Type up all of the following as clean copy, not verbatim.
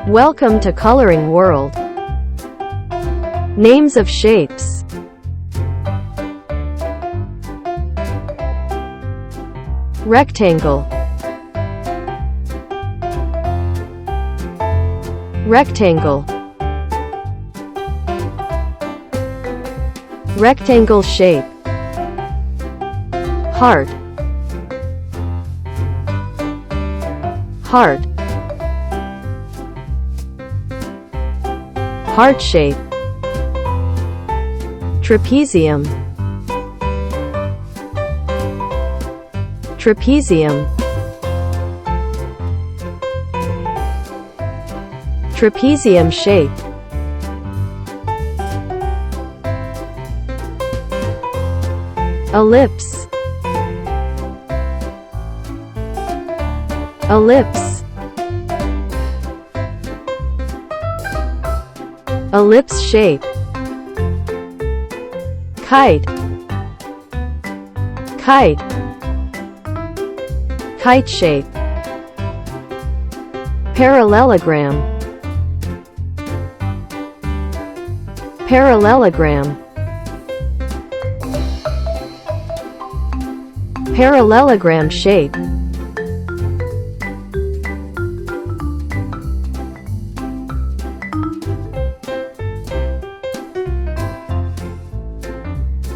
Welcome to Coloring World. Names of shapes. Rectangle. Rectangle. Rectangle shape. Heart. Heart. Heart shape. Trapezium. Trapezium. Trapezium shape. Ellipse. Ellipse. Ellipse shape. Kite. Kite. Kite shape. Parallelogram. Parallelogram. Parallelogram shape.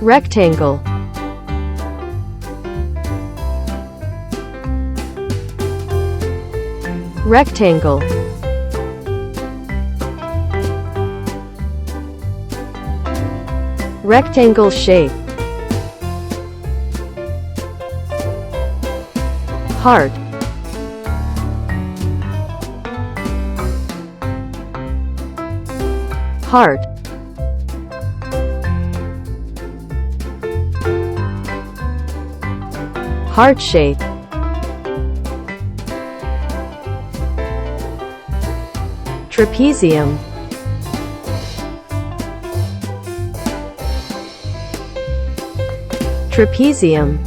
Rectangle. Rectangle. Rectangle shape. Heart. Heart. Heart shape. Trapezium. Trapezium.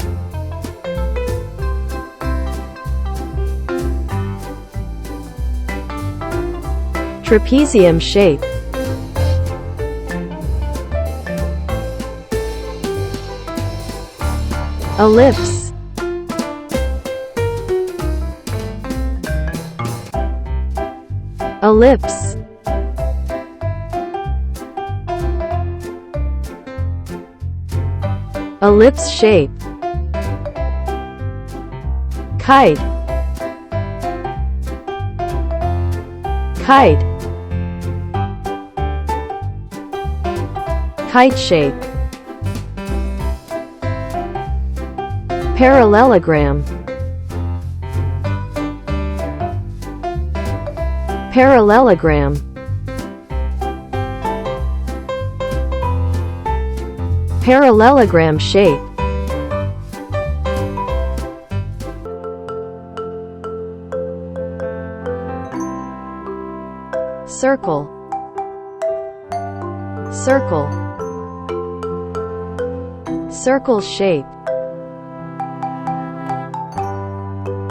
Trapezium shape. Ellipse. Ellipse. Ellipse shape. Kite. Kite. Kite shape. Parallelogram. Parallelogram. Parallelogram shape. Circle. Circle. Circle shape.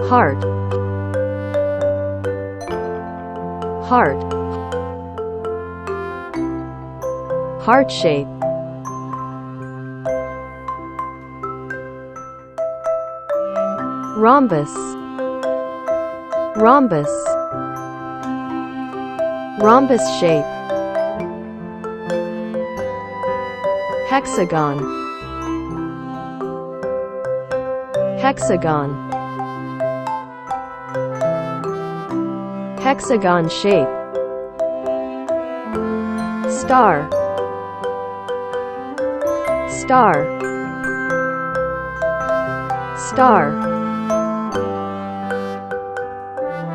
Heart. Heart. Heart shape. Rhombus. Rhombus. Rhombus shape. Hexagon. Hexagon. Hexagon shape. Star. Star. Star.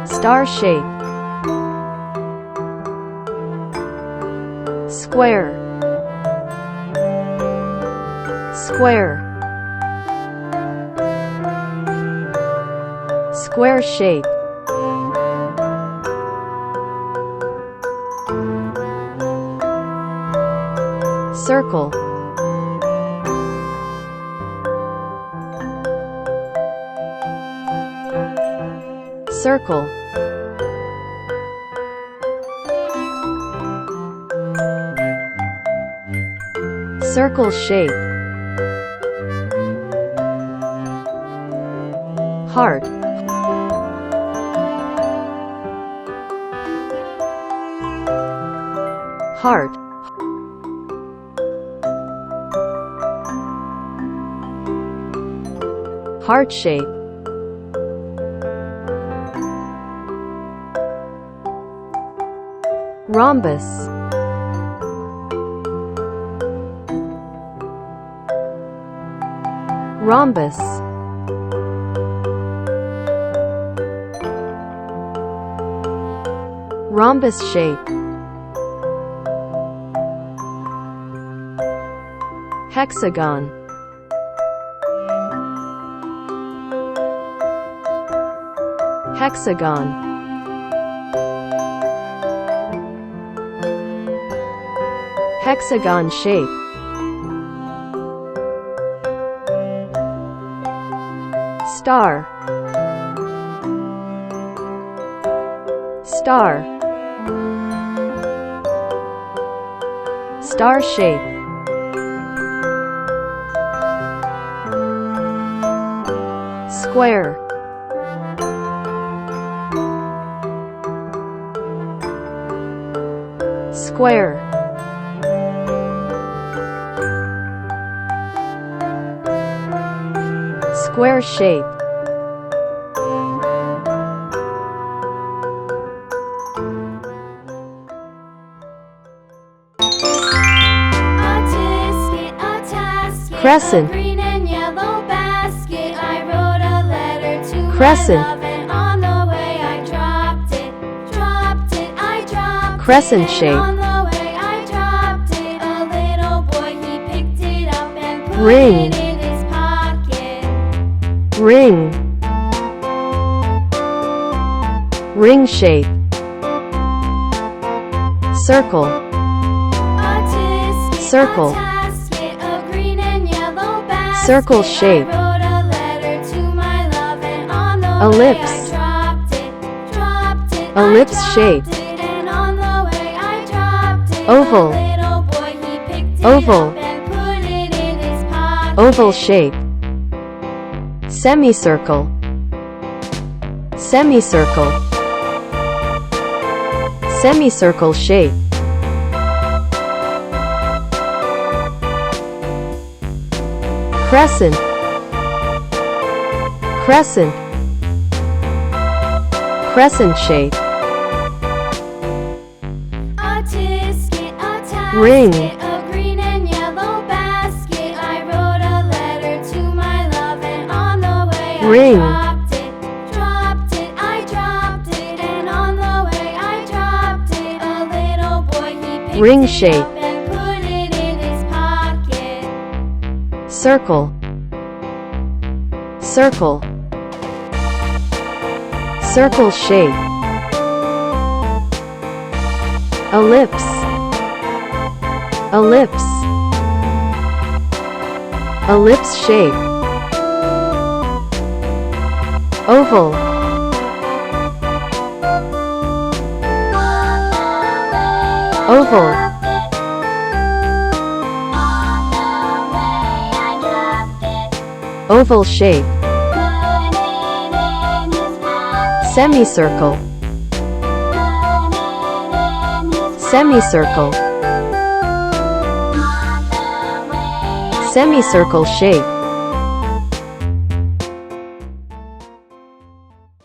Star shape. Square. Square. Square shape. Circle. Circle. Circle shape. Heart. Heart. Heart shape. Rhombus. Rhombus. Rhombus shape. Hexagon. Hexagon. Hexagon shape. Star. Star. Star shape. Square. Square. Square shape. Crescent. Green and yellow basket. I wrote a letter to Crescent. my love, and on the way I dropped it. I dropped Crescent it. shape. And on the way I dropped it. A little boy, he picked it up and put Ring. it in his pocket. Ring. Ring shape. Circle. Circle. Circle shape. Ellipse. Ellipse shape. Oval. Oval. Oval shape. Semicircle. Semicircle. Semicircle shape. Crescent. Crescent. Crescent shape. Ring. A green and yellow basket. I wrote a letter to my love, and on the way Ring. I dropped it. I dropped it. And on the way I dropped it. A little boy, he picked Ring it shape. up and put it in his pocket. Circle. Circle. Circle shape. Ellipse. Ellipse. Ellipse shape. Oval. Oval. Oval shape. Semicircle. Semicircle. Semicircle shape.